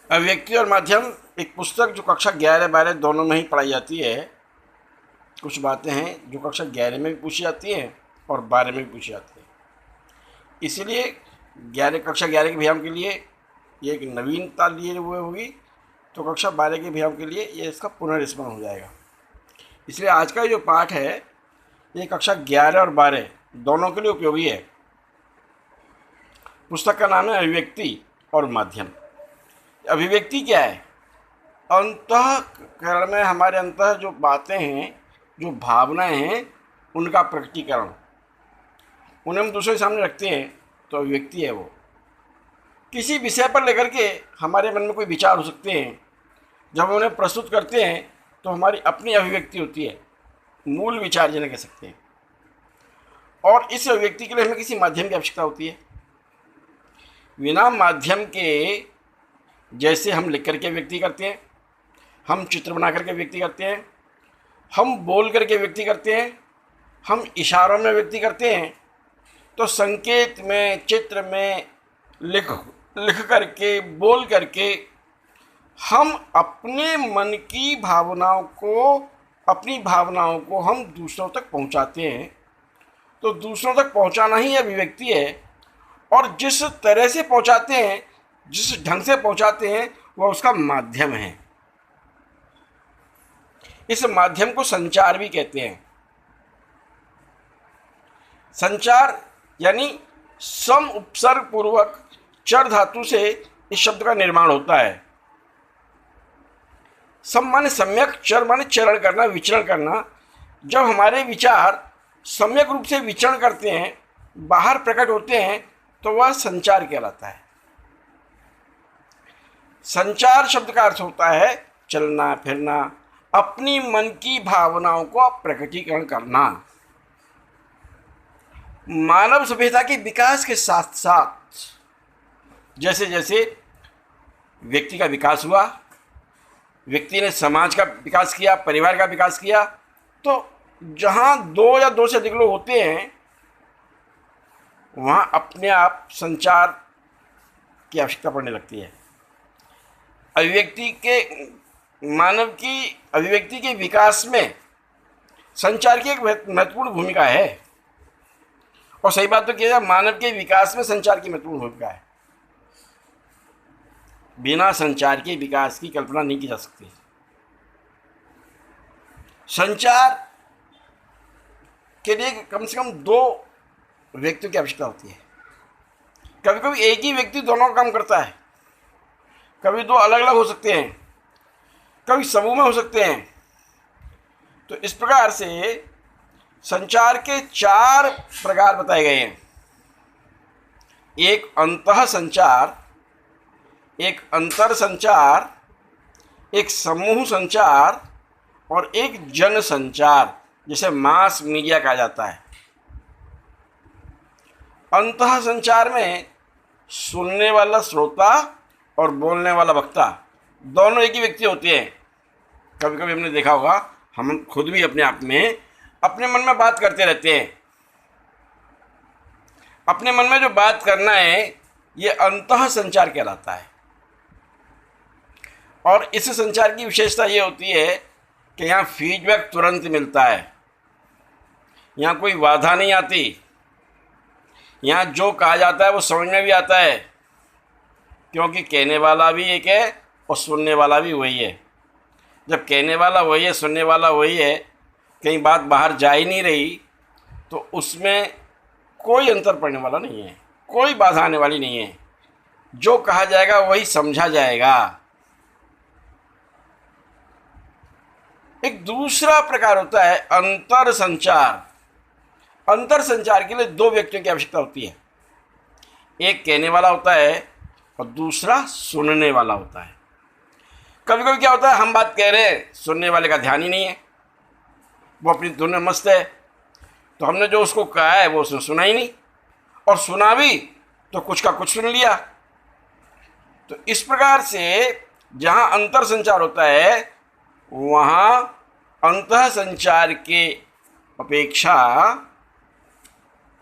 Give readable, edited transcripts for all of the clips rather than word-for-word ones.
अभिव्यक्ति और माध्यम एक पुस्तक जो कक्षा 11-12 दोनों में ही पढ़ाई जाती है। कुछ बातें हैं जो कक्षा 11 में भी पूछी जाती हैं और 12 में भी पूछी जाती हैं। इसीलिए कक्षा 11 के भैया के लिए ये एक नवीनता लिए हुए होगी, तो कक्षा 12 के भैया के लिए ये इसका पुनर्स्मरण हो जाएगा। इसलिए आज का जो पाठ है ये कक्षा 11 और 12 दोनों के लिए उपयोगी है। पुस्तक का नाम है अभिव्यक्ति और माध्यम। अभिव्यक्ति क्या है? अंतःकरण में हमारे अंतः जो बातें हैं, जो भावनाएं हैं, उनका प्रकटीकरण, उन्हें हम दूसरे के सामने रखते हैं तो अभिव्यक्ति है वो। किसी विषय पर लेकर के हमारे मन में कोई विचार हो सकते हैं, जब हम उन्हें प्रस्तुत करते हैं तो हमारी अपनी अभिव्यक्ति होती है, मूल विचार जिन्हें कह सकते हैं। और इस अभिव्यक्ति के लिए हमें किसी माध्यम की आवश्यकता होती है। बिना माध्यम के जैसे हम लिख करके व्यक्ति करते हैं, हम चित्र बना करके व्यक्ति करते हैं, हम बोल करके व्यक्ति करते हैं, हम इशारों में व्यक्ति करते हैं, तो संकेत में, चित्र में, लिख करके, बोल करके हम अपने मन की भावनाओं को, अपनी भावनाओं को हम दूसरों तक पहुंचाते हैं। तो दूसरों तक पहुंचाना ही अभिव्यक्ति है। और जिस तरह से पहुंचाते हैं, जिस ढंग से पहुंचाते हैं, वह उसका माध्यम है। इस माध्यम को संचार भी कहते हैं। संचार यानी सम उपसर्ग पूर्वक चर धातु से इस शब्द का निर्माण होता है। सम माने सम्यक, चर माने चरण करना, विचरण करना। जब हमारे विचार सम्यक रूप से विचरण करते हैं, बाहर प्रकट होते हैं, तो वह संचार कहलाता है। संचार शब्द का अर्थ होता है चलना फिरना, अपनी मन की भावनाओं को प्रकटीकरण करना। मानव सभ्यता के विकास के साथ साथ जैसे जैसे व्यक्ति का विकास हुआ, व्यक्ति ने समाज का विकास किया, परिवार का विकास किया, तो जहाँ दो या दो से अधिक लोग होते हैं, वहाँ अपने आप संचार की आवश्यकता पड़ने लगती है। मानव की अभिव्यक्ति के विकास में संचार की एक महत्वपूर्ण भूमिका है। और सही बात तो किया जाए, मानव के विकास में संचार की महत्वपूर्ण भूमिका है। बिना संचार के विकास की कल्पना नहीं की जा सकती। संचार के लिए कम से कम दो व्यक्तियों की आवश्यकता होती है। कभी कभी एक ही व्यक्ति दोनों का काम करता है, कभी दो अलग अलग हो सकते हैं, कभी समूह में हो सकते हैं। तो इस प्रकार से संचार के 4 प्रकार बताए गए हैं। एक अंतः संचार, एक अंतर संचार, एक समूह संचार और एक जन संचार, जिसे मास मीडिया कहा जाता है। अंतः संचार में सुनने वाला श्रोता और बोलने वाला वक्ता दोनों एक ही व्यक्ति होते हैं। कभी कभी हमने देखा होगा, हम खुद भी अपने आप में अपने मन में बात करते रहते हैं। अपने मन में जो बात करना है, ये अंतः संचार कहलाता है। और इस संचार की विशेषता ये होती है कि यहाँ फीडबैक तुरंत मिलता है, यहाँ कोई बाधा नहीं आती, यहाँ जो कहा जाता है वो समझ में भी आता है, क्योंकि कहने वाला भी एक है और सुनने वाला भी वही है। जब कहने वाला वही है, सुनने वाला वही है, कहीं बात बाहर जा ही नहीं रही, तो उसमें कोई अंतर पड़ने वाला नहीं है, कोई बाधा आने वाली नहीं है। जो कहा जाएगा वही समझा जाएगा। एक दूसरा प्रकार होता है अंतर संचार। अंतर संचार के लिए 2 व्यक्तियों की आवश्यकता होती है। एक कहने वाला होता है और दूसरा सुनने वाला होता है। कभी कभी क्या होता है, हम बात कह रहे हैं, सुनने वाले का ध्यान ही नहीं है, वो अपनी धुन में मस्त है, तो हमने जो उसको कहा है वो उसने सुना ही नहीं, और सुना भी तो कुछ का कुछ सुन लिया। तो इस प्रकार से जहाँ अंतर संचार होता है, वहाँ अंतः संचार के अपेक्षा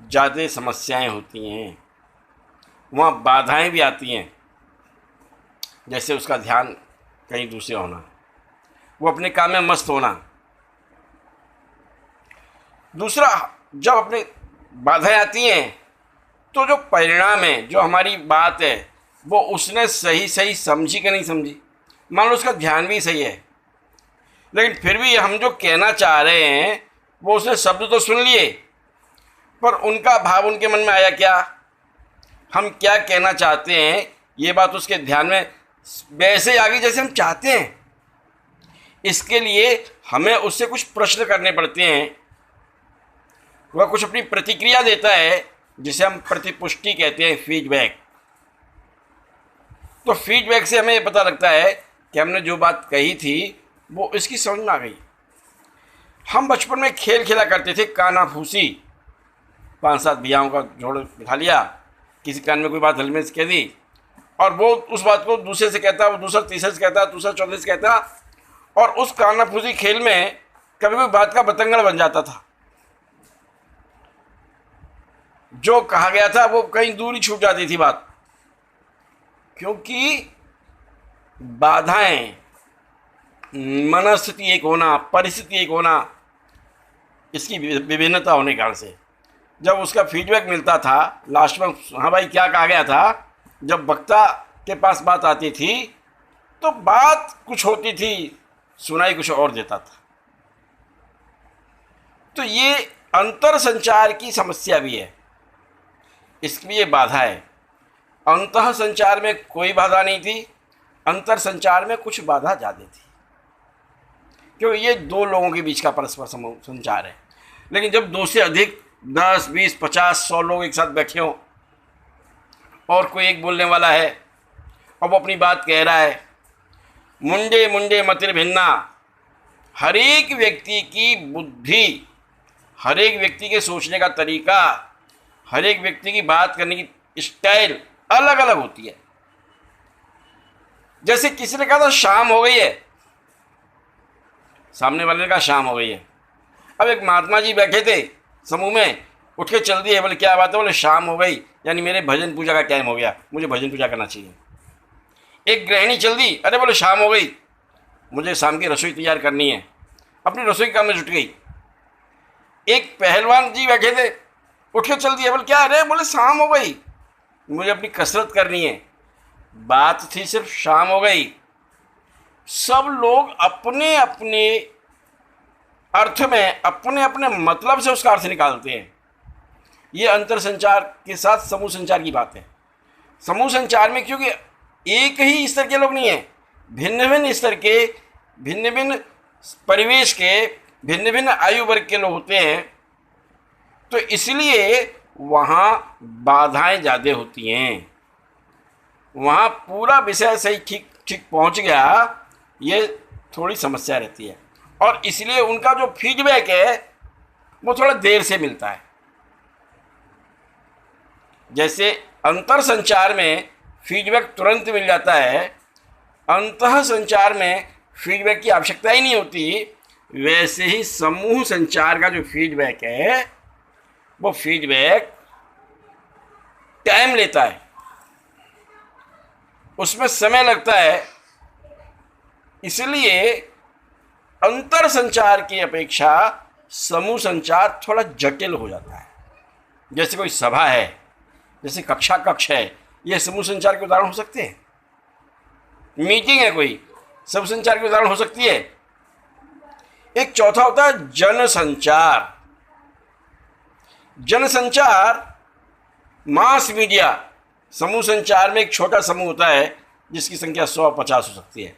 ज़्यादा समस्याएं होती हैं, वहाँ बाधाएं भी आती हैं। जैसे उसका ध्यान कहीं दूसरे होना, वो अपने काम में मस्त होना। दूसरा, जब अपने बाधाएं आती हैं तो जो परिणाम है, जो हमारी बात है, वो उसने सही सही समझी कि नहीं समझी। मान लो उसका ध्यान भी सही है, लेकिन फिर भी हम जो कहना चाह रहे हैं वो उसने शब्द तो सुन लिए, पर उनका भाव उनके मन में आया क्या, हम क्या कहना चाहते हैं ये बात उसके ध्यान में वैसे आ गई जैसे हम चाहते हैं। इसके लिए हमें उससे कुछ प्रश्न करने पड़ते हैं, वह कुछ अपनी प्रतिक्रिया देता है जिसे हम प्रतिपुष्टि कहते हैं, फीडबैक। तो फीडबैक से हमें ये पता लगता है कि हमने जो बात कही थी वो इसकी समझ में आ गई। हम बचपन में खेल खेला करते थे, काना फूसी, 5-7 भैयाओं का जोड़ बिठा लिया, किसी कान में कोई बात हल्के से कह दी, और वो उस बात को दूसरे से कहता, वो दूसरा तीसरे से कहता, दूसरा चौथे से कहता, और उस काना फूसी खेल में कभी कोई बात का बतंगड़ बन जाता था। जो कहा गया था वो कहीं दूर ही छूट जाती थी बात, क्योंकि बाधाएं, मनस्थिति एक होना, परिस्थिति एक होना, इसकी विभिन्नता होने के कारण से जब उसका फीडबैक मिलता था लास्ट में, हाँ भाई क्या कहा गया था, जब वक्ता के पास बात आती थी तो बात कुछ होती थी, सुनाई कुछ और देता था। तो ये अंतर संचार की समस्या भी है, इसलिए बाधा है। अंतः संचार में कोई बाधा नहीं थी, अंतर संचार में कुछ बाधा ज़्यादा थी, क्योंकि ये दो लोगों के बीच का परस्पर संचार है। लेकिन जब 2 से अधिक 10, 20, 50, 100 लोग एक साथ बैठे हों और कोई एक बोलने वाला है और वो अपनी बात कह रहा है, मुंडे मुंडे मतिर भिन्ना, हर एक व्यक्ति की बुद्धि, हर एक व्यक्ति के सोचने का तरीका, हर एक व्यक्ति की बात करने की स्टाइल अलग अलग होती है। जैसे किसी ने कहा था शाम हो गई है, सामने वाले ने कहा शाम हो गई है। अब एक महात्मा जी बैठे थे समूह में, उठ के चल दिए, बोले क्या बात है, बोले शाम हो गई, यानी मेरे भजन पूजा का टाइम हो गया, मुझे भजन पूजा करना चाहिए। एक गृहिणी चल दी, अरे बोले शाम हो गई, मुझे शाम की रसोई तैयार करनी है, अपनी रसोई के काम में जुट गई। एक पहलवान जी बैठे थे, उठ के चल दिए, बोले क्या, अरे बोले शाम हो गई, मुझे अपनी कसरत करनी है। बात थी सिर्फ शाम हो गई। सब लोग अपने अपने अर्थ में, अपने अपने मतलब से उसका अर्थ निकालते हैं। ये अंतर संचार के साथ समूह संचार की बात है। समूह संचार में क्योंकि एक ही स्तर के लोग नहीं हैं, भिन्न भिन्न स्तर के, भिन्न भिन्न परिवेश के, भिन्न भिन्न आयु वर्ग के लोग होते हैं, तो इसलिए वहाँ बाधाएं ज़्यादा होती हैं। वहाँ पूरा विषय सही ठीक ठीक पहुँच गया, ये थोड़ी समस्या रहती है, और इसलिए उनका जो फीडबैक है वो थोड़ा देर से मिलता है। जैसे अंतर संचार में फीडबैक तुरंत मिल जाता है, अंतः संचार में फीडबैक की आवश्यकता ही नहीं होती, वैसे ही समूह संचार का जो फीडबैक है वो फीडबैक टाइम लेता है, उसमें समय लगता है। इसलिए अंतर संचार की अपेक्षा समूह संचार थोड़ा जटिल हो जाता है। जैसे कोई सभा है, जैसे कक्षा कक्ष है, ये समूह संचार के उदाहरण हो सकते हैं। मीटिंग है कोई, समूह संचार के उदाहरण हो सकती है। एक चौथा होता है जनसंचार। जनसंचार मास मीडिया। समूह संचार में एक छोटा समूह होता है जिसकी संख्या 100-50 हो सकती है,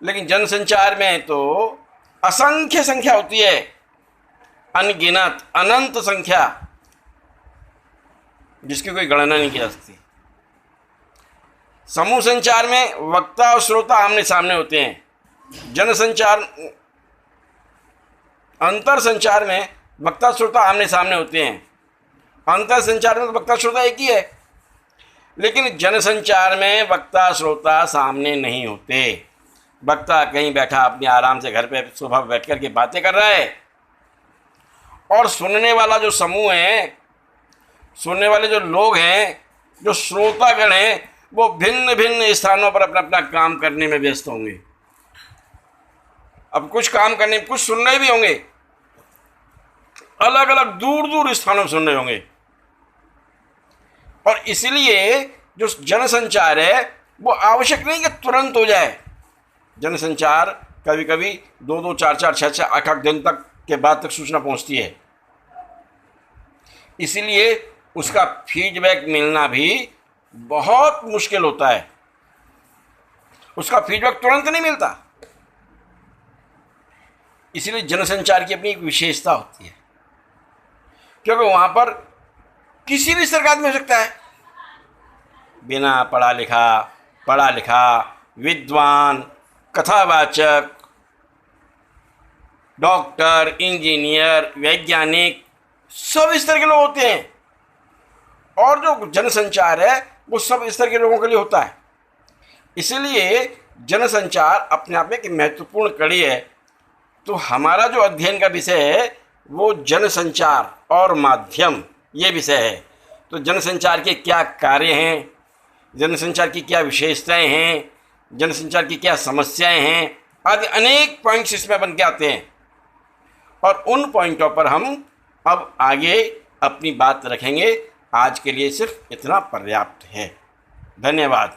लेकिन जनसंचार में तो असंख्य संख्या होती है, अनगिनत, अनंत संख्या, जिसकी कोई गणना नहीं की जा सकती। समूह संचार में वक्ता और श्रोता आमने सामने होते हैं। जनसंचार, अंतर संचार में वक्ता श्रोता आमने सामने होते हैं। अंतर संचार में तो वक्ता श्रोता एक ही है, लेकिन जनसंचार में वक्ता श्रोता सामने नहीं होते। वक्ता कहीं बैठा अपने आराम से घर पे सोफा पर बैठ कर के बातें कर रहा है, और सुनने वाला जो समूह है, सुनने वाले जो लोग हैं, जो श्रोतागण हैं, वो भिन्न भिन्न स्थानों पर अपना अपना काम करने में व्यस्त होंगे। अब कुछ काम करने, कुछ सुन रहे भी होंगे, अलग अलग दूर दूर स्थानों में सुन रहे होंगे। और इसलिए जो जनसंचार है वो आवश्यक नहीं कि तुरंत हो जाए। जनसंचार कभी कभी 2-2, 4-4, 6-6, 8-8 दिन तक के बाद तक सूचना पहुंचती है। इसलिए उसका फीडबैक मिलना भी बहुत मुश्किल होता है। उसका फीडबैक तुरंत नहीं मिलता। इसलिए जनसंचार की अपनी एक विशेषता होती है, क्योंकि वहां पर किसी भी स्तर का आदमी हो सकता है, बिना पढ़ा लिखा, विद्वान, कथावाचक, डॉक्टर, इंजीनियर, वैज्ञानिक, सब स्तर के लोग होते हैं। और जो जनसंचार है वो सब स्तर के लोगों के लिए होता है। इसलिए जनसंचार अपने आप में एक महत्वपूर्ण कड़ी है। तो हमारा जो अध्ययन का विषय है वो जनसंचार और माध्यम, ये विषय है। तो जनसंचार के क्या कार्य हैं, जनसंचार की क्या विशेषताएं हैं, जनसंचार की क्या समस्याएं हैं, आदि अनेक पॉइंट्स इसमें बन के आते हैं। और उन पॉइंटों पर हम अब आगे अपनी बात रखेंगे। आज के लिए सिर्फ इतना पर्याप्त है। धन्यवाद।